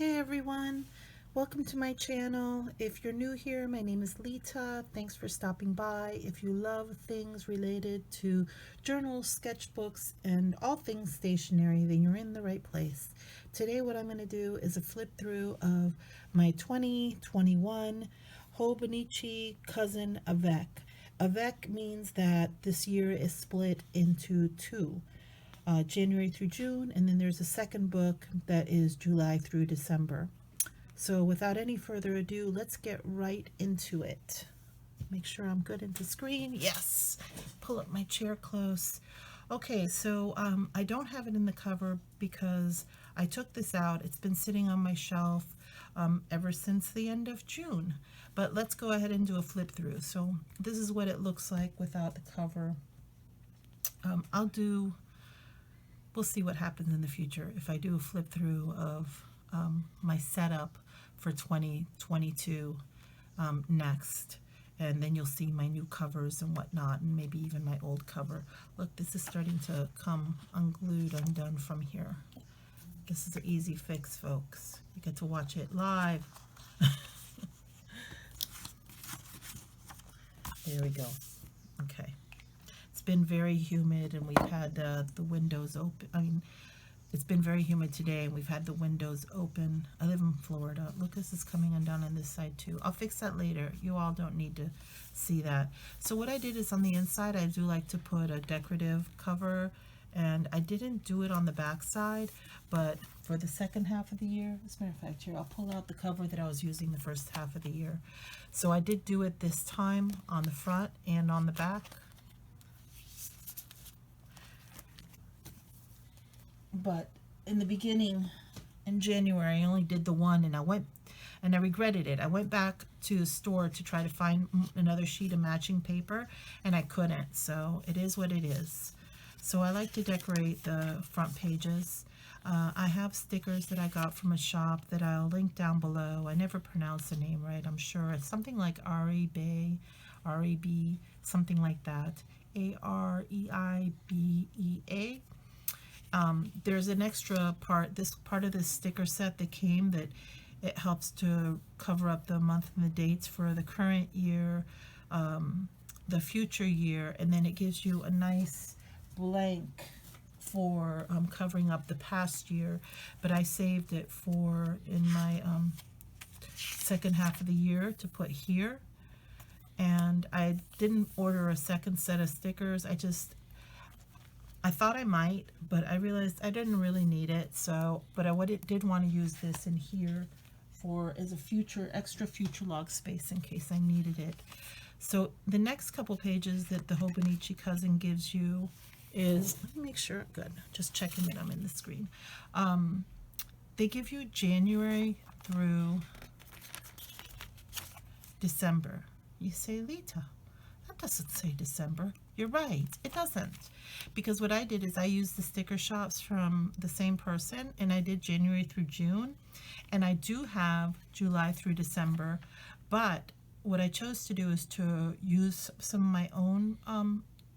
Hey everyone, welcome to my channel. If you're new here, my name is Lita. Thanks for stopping by. If you love things related to journals, sketchbooks, and all things stationery, then you're in the right place. Today what I'm going to do is a flip through of my 2021 Hobonichi cousin Avec. Avec means that this year is split into two. January through June, and then there's a second book that is July through December. So without any further ado, let's get right into it. Make sure I'm good into screen. Yes. Pull up my chair close. Okay, so I don't have it in the cover because I took this out. It's been sitting on my shelf ever since the end of June. But let's go ahead and do a flip through. So this is what it looks like without the cover. We'll see what happens in the future if I do a flip through of my setup for 2022 next. And then you'll see my new covers and whatnot, and maybe even my old cover. Look, this is starting to come unglued, undone from here. This is an easy fix, folks. You get to watch it live. There we go. Okay. It's been very humid, and we've had the windows open. I mean, it's been very humid today, and we've had the windows open. I live in Florida. Look, this is coming undone on this side too. I'll fix that later. You all don't need to see that. So what I did is on the inside, I do like to put a decorative cover, and I didn't do it on the back side, but for the second half of the year, as a matter of fact, here, I'll pull out the cover that I was using the first half of the year. So I did do it this time on the front and on the back. But in the beginning, in January, I only did the one, and I regretted it. I went back to the store to try to find another sheet of matching paper, and I couldn't. So it is what it is. So I like to decorate the front pages. I have stickers that I got from a shop that I'll link down below. I never pronounce the name right, I'm sure. It's something like R-E-B, something like that. A-R-E-I-B-E-A. There's an extra part, this part of this sticker set that came, that it helps to cover up the month and the dates for the current year, the future year, and then it gives you a nice blank for covering up the past year. But I saved it for in my second half of the year to put here, and I didn't order a second set of stickers. I thought I might, but I realized I didn't really need it. So, but I did want to use this in here for as a extra future log space in case I needed it. So the next couple pages that the Hobonichi cousin gives you is, let me make sure, good, just checking that I'm in the screen. They give you January through December. You say, Lita, that doesn't say December. You're right, it doesn't. Because what I did is I used the sticker shops from the same person, and I did January through June, and I do have July through December. But what I chose to do is to use some of my own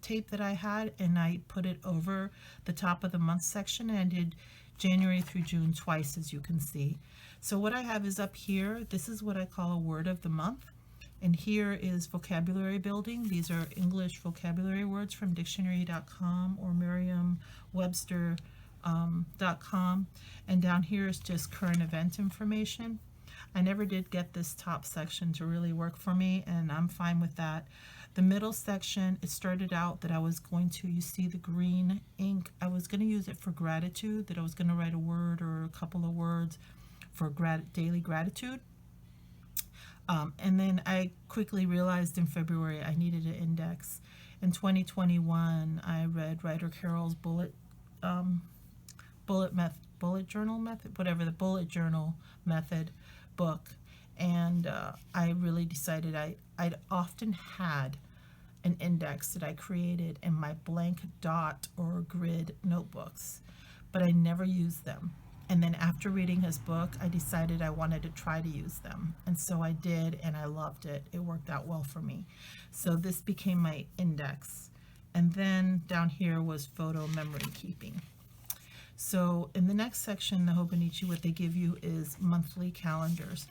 tape that I had, and I put it over the top of the month section, and I did January through June twice, as you can see. So what I have is up here, this is what I call a word of the month. And here is vocabulary building. These are English vocabulary words from dictionary.com or Merriam-Webster.com. And down here is just current event information. I never did get this top section to really work for me, and I'm fine with that. The middle section, it started out that I was going to, you see the green ink, I was going to use it for gratitude, that I was going to write a word or a couple of words for daily gratitude. And then I quickly realized in February I needed an index. In 2021, I read Writer Carroll's bullet journal method book, and I really decided I'd often had an index that I created in my blank dot or grid notebooks, but I never used them. And then after reading his book, I decided I wanted to try to use them. And so I did, and I loved it. It worked out well for me. So this became my index. And then down here was photo memory keeping. So in the next section, the Hobonichi, what they give you is monthly calendars.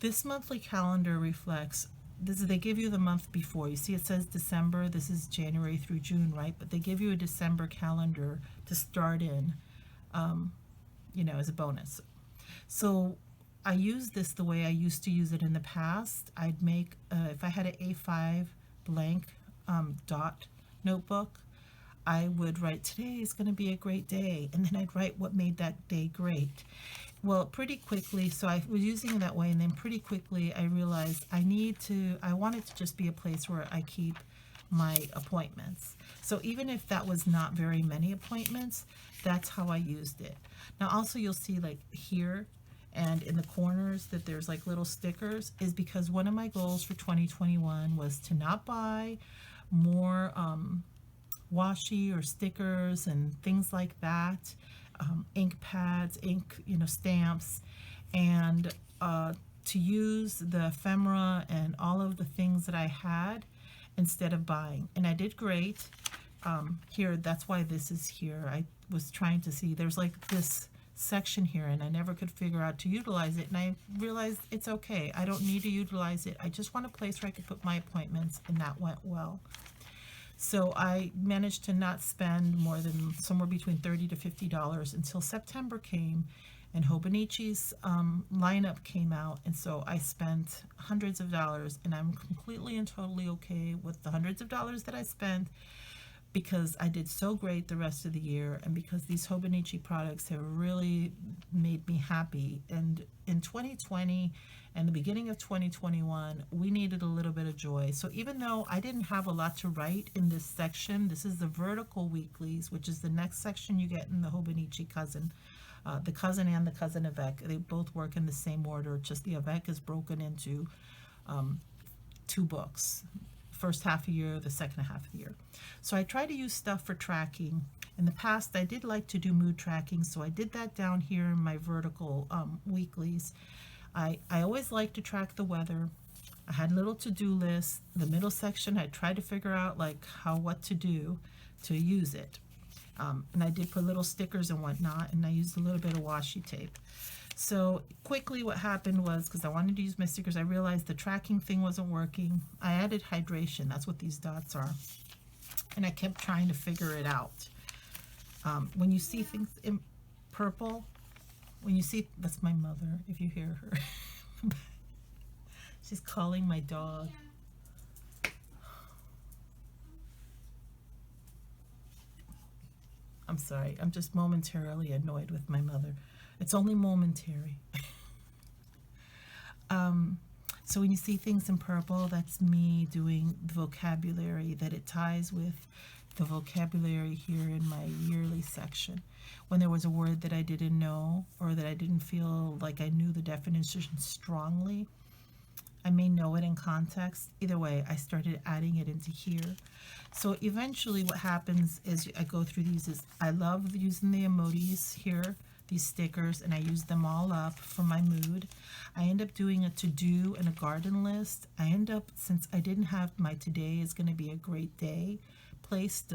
This monthly calendar reflects, they give you the month before. You see it says December, this is January through June, right? But they give you a December calendar to start in, as a bonus. So I use this the way I used to use it in the past. I'd make, if I had an A5 blank dot notebook, I would write, today is going to be a great day, and then I'd write what made that day great. Well, pretty quickly, so I was using it that way, and then pretty quickly I realized I want it to just be a place where I keep my appointments. So even if that was not very many appointments, that's how I used it. Now also you'll see like here and in the corners that there's like little stickers, is because one of my goals for 2021 was to not buy more washi or stickers and things like that, ink pads, stamps, and to use the ephemera and all of the things that I had instead of buying. And I did great. Here, that's why this is here. I was trying to see, there's like this section here, and I never could figure out to utilize it, and I realized it's okay. I don't need to utilize it. I just want a place where I could put my appointments, and that went well. So I managed to not spend more than somewhere between $30 to $50 until September came, and Hobonichi's lineup came out, and so I spent hundreds of dollars, and I'm completely and totally okay with the hundreds of dollars that I spent, because I did so great the rest of the year, and because these Hobonichi products have really made me happy. And in 2020 and the beginning of 2021, we needed a little bit of joy. So even though I didn't have a lot to write in this section, this is the vertical weeklies, which is the next section you get in the Hobonichi Cousin. The Cousin and the Cousin Avec, they both work in the same order, just the Avec is broken into 2 books. First half of the year, the second half of the year. So I try to use stuff for tracking. In the past, I did like to do mood tracking, so I did that down here in my vertical weeklies. I always like to track the weather. I had little to-do lists. The middle section, I tried to figure out like what to do to use it. And I did put little stickers and whatnot, and I used a little bit of washi tape. So quickly what happened was, because I wanted to use my stickers, I realized the tracking thing wasn't working. I added hydration. That's what these dots are. And I kept trying to figure it out. When you see things in purple, that's my mother, if you hear her. She's calling my dog. I'm sorry, I'm just momentarily annoyed with my mother. It's only momentary. So when you see things in purple, that's me doing the vocabulary, that it ties with the vocabulary here in my yearly section. When there was a word that I didn't know, or that I didn't feel like I knew the definition strongly, I may know it in context. Either way, I started adding it into here. So eventually what happens is I go through these, I love using the emojis here, these stickers, and I use them all up for my mood. I end up doing a to-do and a garden list. I end up, since I didn't have my today is going to be a great day placed,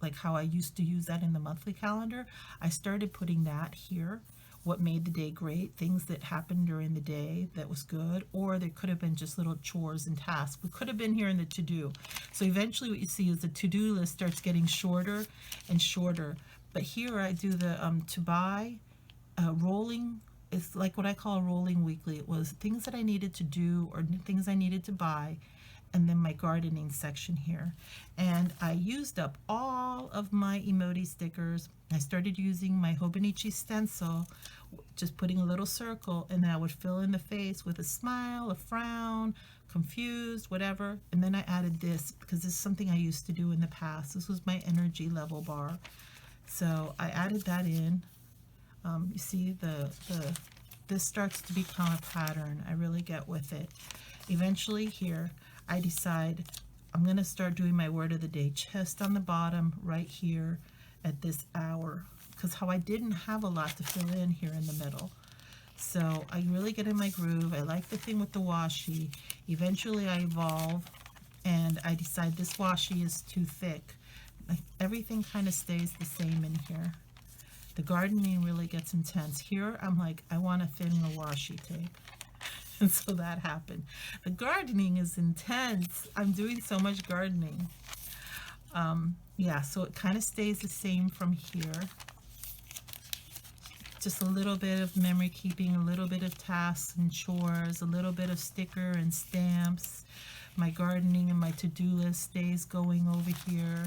like how I used to use that in the monthly calendar, I started putting that here. What made the day great, things that happened during the day that was good, or there could have been just little chores and tasks. We could have been here in the to-do. So eventually what you see is the to-do list starts getting shorter and shorter. But here I do the to buy, rolling, it's like what I call a rolling weekly. It was things that I needed to do or things I needed to buy, and then my gardening section here. And I used up all of my emoji stickers. I started using my Hobonichi stencil, just putting a little circle, and then I would fill in the face with a smile, a frown, confused, whatever. And then I added this because this is something I used to do in the past. This was my energy level bar. So I added that in. You see this starts to become a pattern. I really get with it. Eventually here, I decide I'm going to start doing my word of the day just on the bottom right here at this hour, because how I didn't have a lot to fill in here in the middle. So I really get in my groove. I like the thing with the washi. Eventually I evolve and I decide this washi is too thick. Like everything kind of stays the same in here. The gardening really gets intense. Here, I'm like, I want to thin the washi tape. And so that happened. The gardening is intense. I'm doing so much gardening. Yeah, so it kind of stays the same from here. Just a little bit of memory keeping, a little bit of tasks and chores, a little bit of sticker and stamps. My gardening and my to-do list stays going over here.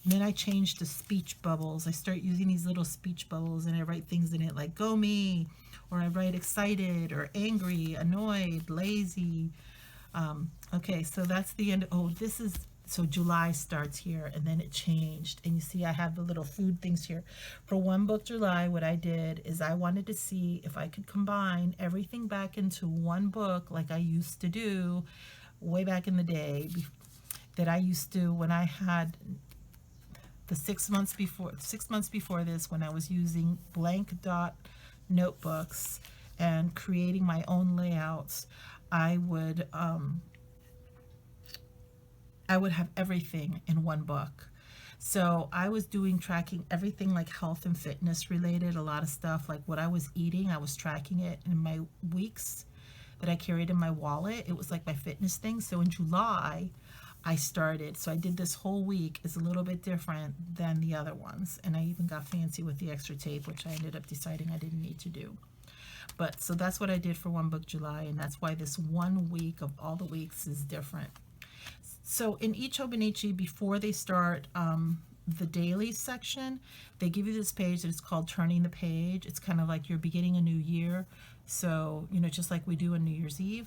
Then I changed to speech bubbles. I start using these little speech bubbles and I write things in it like go me, or I write excited or angry, annoyed, lazy. Okay, so that's the end. Oh, this is, so July starts here and then it changed. And you see I have the little food things here. For One Book July, what I did is I wanted to see if I could combine everything back into one book like I used to do way back in the day that I used to when I had the 6 months before this, when I was using blank dot notebooks and creating my own layouts. I would have everything in one book. So I was tracking everything like health and fitness related, a lot of stuff like what I was eating. I was tracking it in my weeks that I carried in my wallet. It was like my fitness thing. So in July, I started. So I did this whole week. Is a little bit different than the other ones. And I even got fancy with the extra tape, which I ended up deciding I didn't need to do. But so that's what I did for One Book July. And that's why this 1 week of all the weeks is different. So in each Hobonichi, before they start the daily section, they give you this page that is called Turning the Page. It's kind of like you're beginning a new year. So, you know, just like we do on New Year's Eve.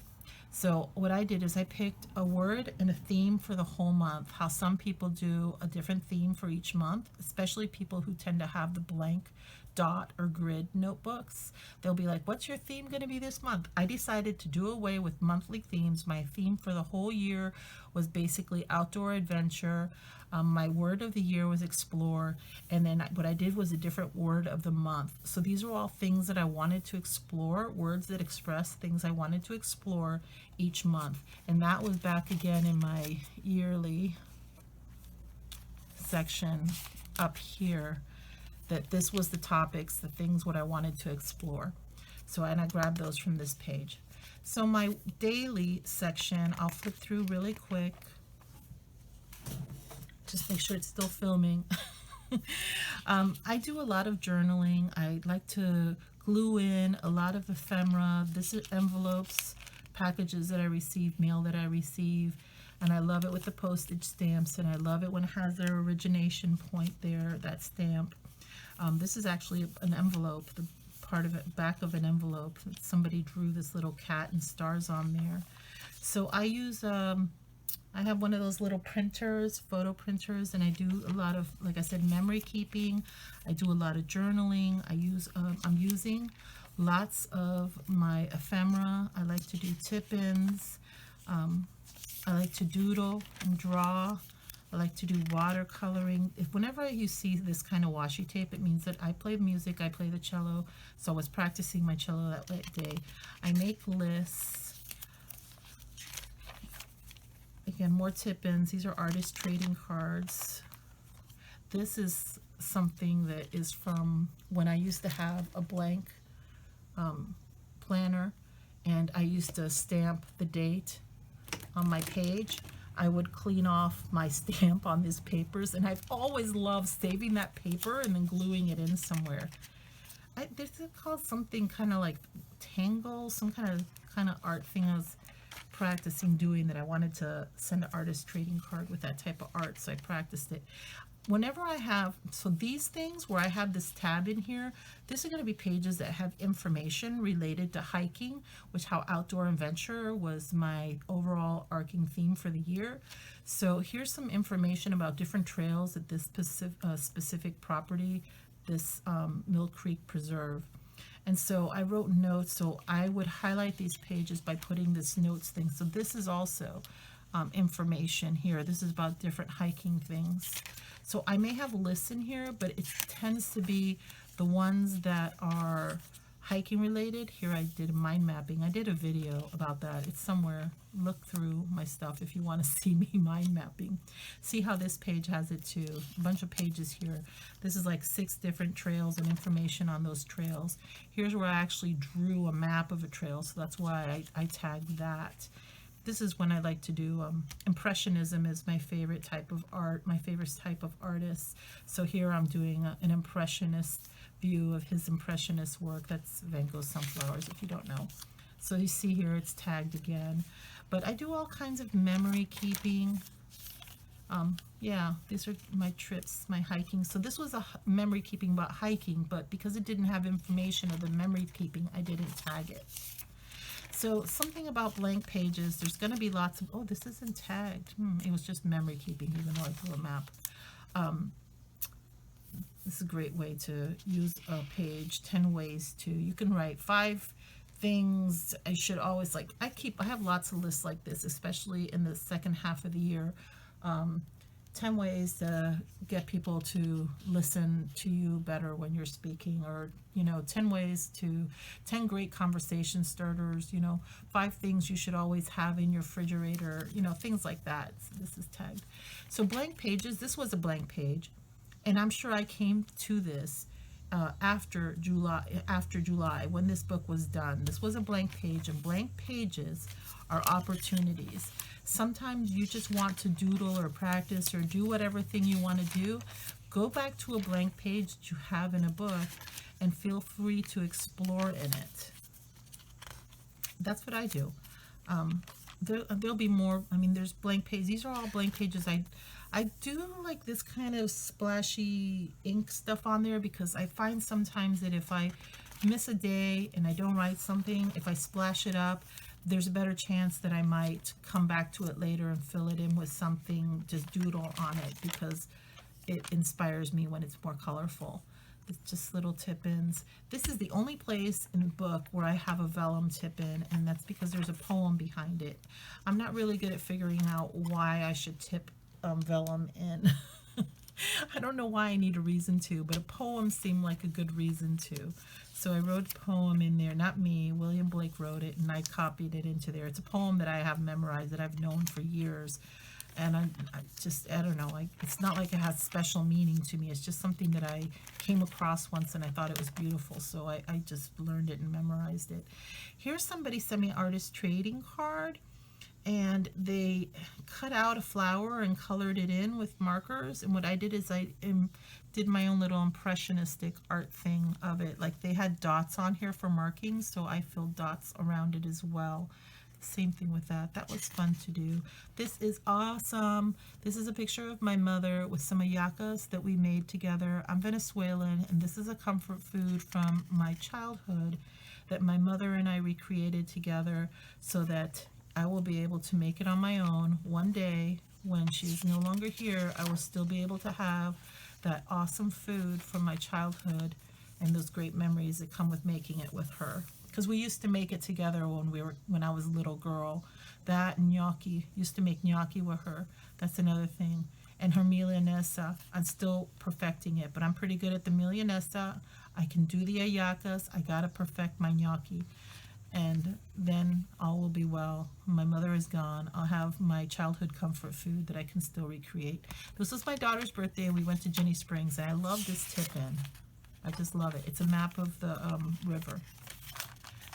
So what I did is I picked a word and a theme for the whole month. How some people do a different theme for each month, especially people who tend to have the blank dot or grid notebooks. They'll be like, what's your theme going to be this month? I decided to do away with monthly themes. My theme for the whole year was basically outdoor adventure. My word of the year was explore, and then what I did was a different word of the month. So these are all things that I wanted to explore, words that express things I wanted to explore each month. And that was back again in my yearly section up here, that this was the topics, the things what I wanted to explore. So, and I grabbed those from this page. So my daily section, I'll flip through really quick. Just make sure it's still filming. I do a lot of journaling. I like to glue in a lot of ephemera. This is envelopes, packages that I receive, mail that I receive. And I love it with the postage stamps, and I love it when it has their origination point there, that stamp. This is actually an envelope, the part of it, back of an envelope. Somebody drew this little cat and stars on there. So I use, I have one of those little printers, photo printers, and I do a lot of, like I said, memory keeping. I do a lot of journaling. I'm using lots of my ephemera. I like to do tip-ins. I like to doodle and draw. I like to do watercoloring. Whenever you see this kind of washi tape, it means that I play music, I play the cello. So I was practicing my cello that day. I make lists. Again, more tip-ins. These are artist trading cards. This is something that is from when I used to have a blank planner, and I used to stamp the date on my page. I would clean off my stamp on these papers, and I've always loved saving that paper and then gluing it in somewhere. There's called something kind of like Tangle, some kind of art thing I was practicing doing, that I wanted to send an artist trading card with that type of art, so I practiced it. Whenever I have, so these things where I have this tab in here, these are going to be pages that have information related to hiking, which how outdoor adventure was my overall arcing theme for the year. So here's some information about different trails at this specific property, this Mill Creek Preserve. And so I wrote notes, so I would highlight these pages by putting this notes thing. So this is also information here. This is about different hiking things. So I may have lists in here, but it tends to be the ones that are hiking related. Here I did mind mapping. I did a video about that. It's somewhere. Look through my stuff if you want to see me mind mapping. See how this page has it too. A bunch of pages here. This is like 6 different trails and information on those trails. Here's where I actually drew a map of a trail, so that's why I tagged that. This is when I like to do Impressionism is my favorite type of art, my favorite type of artist. So here I'm doing an Impressionist view of his Impressionist work. That's Van Gogh's Sunflowers, if you don't know. So you see here it's tagged again. But I do all kinds of memory keeping. Yeah, these are my trips, my hiking. So this was a memory keeping about hiking, but because it didn't have information of the memory keeping, I didn't tag it. So something about blank pages, there's going to be lots of, oh, this isn't tagged. It was just memory keeping, even though I drew a map. This is a great way to use a page, 10 ways to, you can write 5 things I should always, like, I have lots of lists like this, especially in the second half of the year. 10 ways to get people to listen to you better when you're speaking, or 10 ways to 10 great conversation starters, 5 things you should always have in your refrigerator, things like that. So this is tagged. So blank pages, this was a blank page, and I'm sure I came to this after July when this book was done. This was a blank page, and blank pages are opportunities. Sometimes you just want to doodle or practice or do whatever thing you want to do. Go back to a blank page that you have in a book and feel free to explore in it. That's what I do. There'll be more. I mean, there's blank pages. These are all blank pages. I do like this kind of splashy ink stuff on there because I find sometimes that if I miss a day and I don't write something, if I splash it up, there's a better chance that I might come back to it later and fill it in with something, just doodle on it, because it inspires me when it's more colorful. It's just little tip-ins. This is the only place in the book where I have a vellum tip-in, and that's because there's a poem behind it. I'm not really good at figuring out why I should tip vellum in. I don't know why I need a reason to, but a poem seemed like a good reason to. So I wrote a poem in there, not me, William Blake wrote it, and I copied it into there. It's a poem that I have memorized, that I've known for years. And I don't know, it's not like it has special meaning to me. It's just something that I came across once and I thought it was beautiful. So I just learned it and memorized it. Here's somebody sent me an artist trading card, and they cut out a flower and colored it in with markers. And what I did is I did my own little impressionistic art thing of it. Like, they had dots on here for markings, so I filled dots around it as well. Same thing with that. That was fun to do. This is awesome. This is a picture of my mother with some hallacas that we made together. I'm Venezuelan, and this is a comfort food from my childhood that my mother and I recreated together so that I will be able to make it on my own. One day, when she's no longer here, I will still be able to have that awesome food from my childhood and those great memories that come with making it with her. Because we used to make it together when I was a little girl. That and gnocchi, used to make gnocchi with her. That's another thing. And her milanesa, I'm still perfecting it, but I'm pretty good at the milanesa. I can do the hallacas. I gotta perfect my gnocchi. And then all will be well. My mother is gone. I'll have my childhood comfort food that I can still recreate. This was my daughter's birthday, and we went to Ginny Springs, and I love this tip-in. I just love it. It's a map of the river.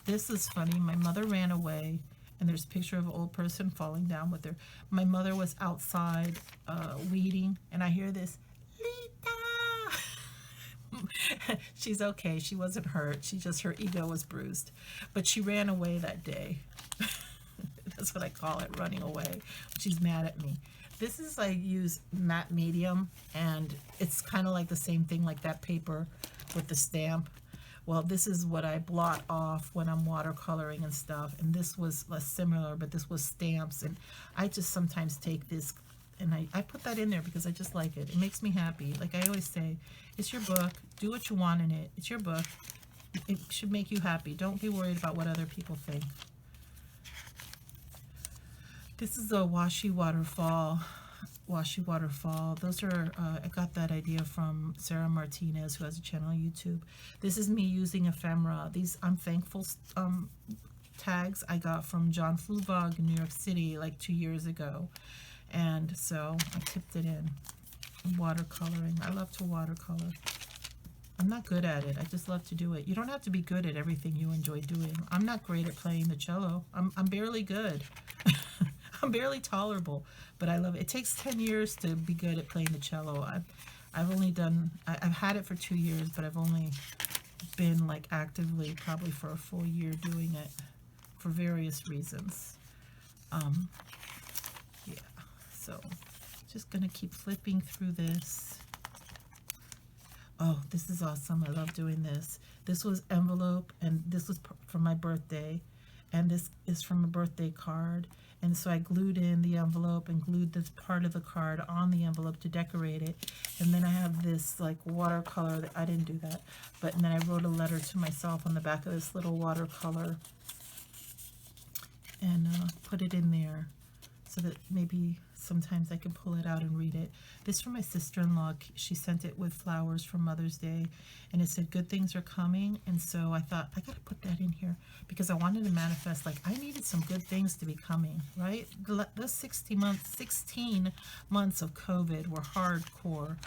This is funny. My mother ran away, and there's a picture of an old person falling down with her. My mother was outside weeding, and I hear this, Lita! She's okay. She wasn't hurt. Her ego was bruised. But she ran away that day. That's what I call it, running away. She's mad at me. This is, I use matte medium, and it's kind of like the same thing, like that paper with the stamp. Well, this is what I blot off when I'm watercoloring and stuff, and this was less similar, but this was stamps, and I just sometimes take this and I put that in there because I just like it. It makes me happy. Like I always say, it's your book. Do what you want in it. It's your book. It should make you happy. Don't be worried about what other people think. This is a washi waterfall. washi waterfall. Those are, I got that idea from Sarah Martinez, who has a channel on YouTube. This is me using ephemera. These I'm thankful tags I got from John Fluvog in New York City like 2 years ago. And so I tipped it in. Watercoloring. I love to watercolor. I'm not good at it. I just love to do it. You don't have to be good at everything you enjoy doing. I'm not great at playing the cello. I'm barely good. I'm barely tolerable, but I love it. It takes 10 years to be good at playing the cello. I've only done, I've had it for 2 years, but I've only been like actively probably for a full year doing it for various reasons. Yeah, so just gonna keep flipping through this. Oh, this is awesome. I love doing this. This was envelope, and this was for my birthday, and this is from a birthday card. And so I glued in the envelope and glued this part of the card on the envelope to decorate it. And then I have this like watercolor that I didn't do that, but and then I wrote a letter to myself on the back of this little watercolor and put it in there so that maybe sometimes I can pull it out and read it. This from my sister-in-law. She sent it with flowers for Mother's Day, and it said good things are coming. And so I thought I gotta put that in here because I wanted to manifest, like I needed some good things to be coming, right? The 16 months of COVID were hardcore,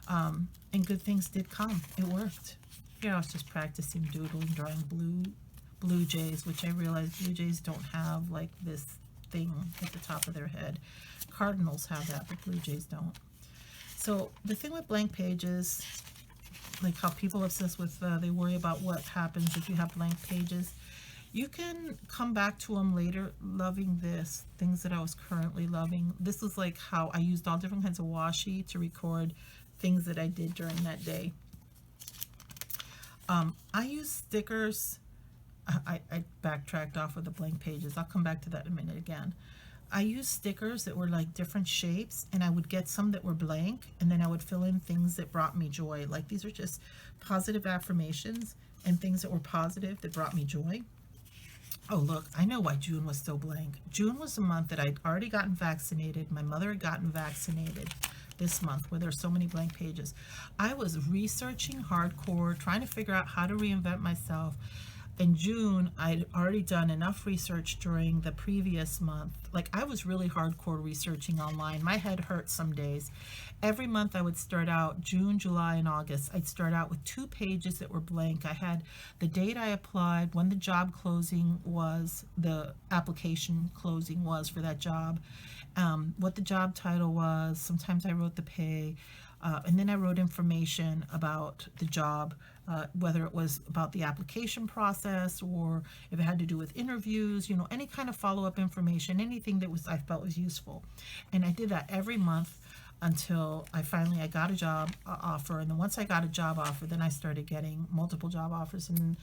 and good things did come. It worked. Here I was just practicing doodling, drawing blue jays, which I realized blue jays don't have like this thing at the top of their head. Cardinals have that, but blue jays don't. So the thing with blank pages, like how people obsess with, they worry about what happens if you have blank pages. You can come back to them later loving this, things that I was currently loving. This was like how I used all different kinds of washi to record things that I did during that day. I use stickers. I backtracked off of the blank pages. I'll come back to that in a minute again. I used stickers that were like different shapes, and I would get some that were blank, and then I would fill in things that brought me joy. Like these are just positive affirmations and things that were positive that brought me joy. Oh, look, I know why June was so blank. June was the month that I'd already gotten vaccinated. My mother had gotten vaccinated this month, where there's so many blank pages. I was researching hardcore, trying to figure out how to reinvent myself. In June, I'd already done enough research during the previous month. Like I was really hardcore researching online. My head hurt some days. Every month I would start out, June, July, and August, I'd start out with 2 pages that were blank. I had the date I applied, when the job closing was, the application closing was for that job, what the job title was. Sometimes I wrote the pay, and then I wrote information about the job, whether it was about the application process or if it had to do with interviews, you know, any kind of follow-up information, anything that I felt was useful. And I did that every month until I got a job offer. And then once I got a job offer, then I started getting multiple job offers, and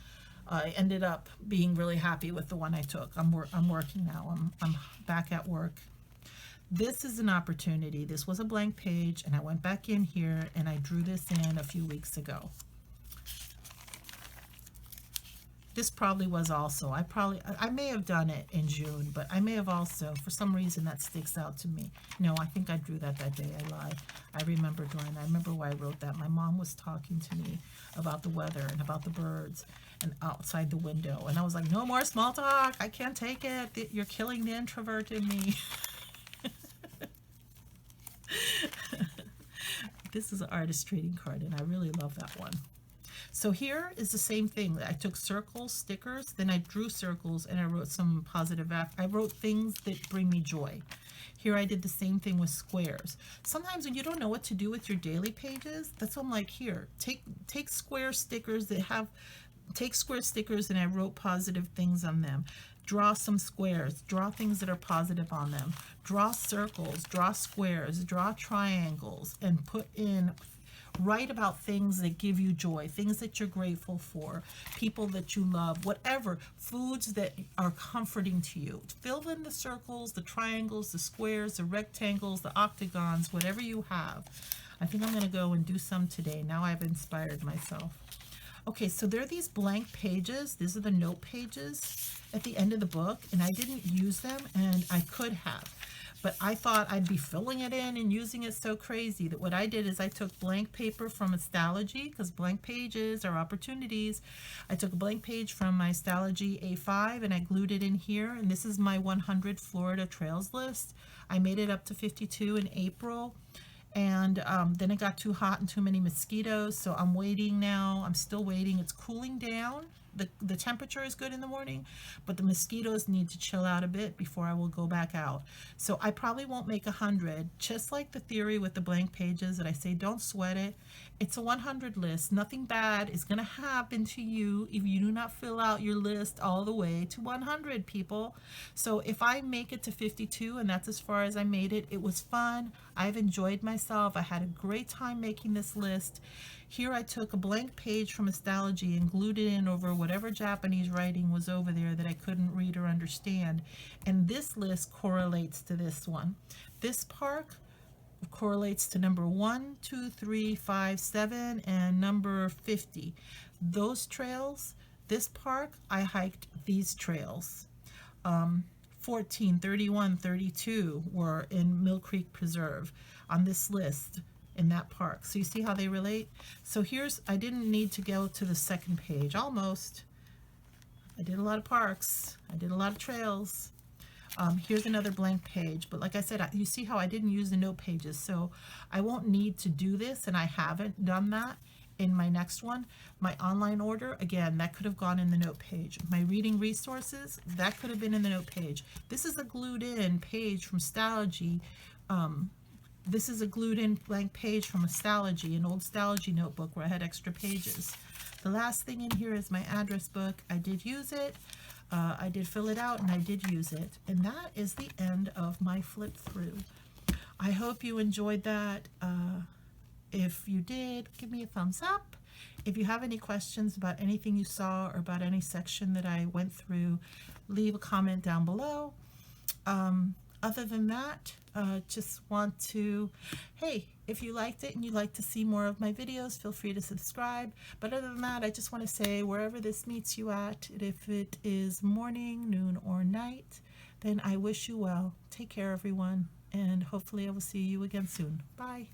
I ended up being really happy with the one I took. I'm working now. I'm back at work. This is an opportunity. This was a blank page, and I went back in here and I drew this in a few weeks ago. This probably was also, I may have done it in June, but I may have also, for some reason that sticks out to me. No, I think I drew that day. I lied. I remember drawing. I remember why I wrote that. My mom was talking to me about the weather and about the birds and outside the window. And I was like, no more small talk. I can't take it. You're killing the introvert in me. This is an artist trading card, and I really love that one. So here is the same thing. I took circles, stickers, then I drew circles, and I wrote some positive, I wrote things that bring me joy. Here I did the same thing with squares. Sometimes when you don't know what to do with your daily pages, that's what I'm like, here, take square stickers that have, take square stickers, and I wrote positive things on them. Draw some squares, draw things that are positive on them. Draw circles, draw squares, draw triangles, and write about things that give you joy, things that you're grateful for, people that you love, whatever, foods that are comforting to you. Fill in the circles, the triangles, the squares, the rectangles, the octagons, whatever you have. I think I'm going to go and do some today. Now I've inspired myself. Okay, so there are these blank pages. These are the note pages at the end of the book, and I didn't use them, and I could have. but I thought I'd be filling it in and using it so crazy that what I did is I took blank paper from Stalogy, because blank pages are opportunities. I took a blank page from my Stalogy A5 and I glued it in here, and this is my 100 Florida trails list. I made it up to 52 in April, and then it got too hot and too many mosquitoes, so I'm waiting now. I'm still waiting. It's cooling down. The temperature is good in the morning, but the mosquitoes need to chill out a bit before I will go back out. So I probably won't make 100, just like the theory with the blank pages that I say don't sweat it. It's a 100 list. Nothing bad is going to happen to you if you do not fill out your list all the way to 100, people. So if I make it to 52, and that's as far as I made it, it was fun. I've enjoyed myself. I had a great time making this list. Here I took a blank page from Stalogy and glued it in over whatever Japanese writing was over there that I couldn't read or understand. And this list correlates to this one. This park correlates to number 1, 2, 3, 5, 7, and number 50. Those trails, this park, I hiked these trails. 14, 31, 32 were in Mill Creek Preserve on this list in that park. So you see how they relate? So here's, I didn't need to go to the second page, almost. I did a lot of parks. I did a lot of trails. Here's another blank page, but like I said, you see how I didn't use the note pages, so I won't need to do this, and I haven't done that in my next one. My online order, again, that could have gone in the note page. My reading resources, that could have been in the note page. This is a glued in page from Stalogy. This is a glued in blank page from a Stalogy, an old Stalogy notebook where I had extra pages. The last thing in here is my address book. I did use it. I did fill it out and I did use it. And that is the end of my flip through. I hope you enjoyed that. If you did, give me a thumbs up. If you have any questions about anything you saw or about any section that I went through, leave a comment down below. Other than that, just want to, hey, if you liked it and you'd like to see more of my videos, feel free to subscribe. But other than that, I just want to say, wherever this meets you at, if it is morning, noon, or night, then I wish you well. Take care, everyone, and hopefully I will see you again soon. Bye.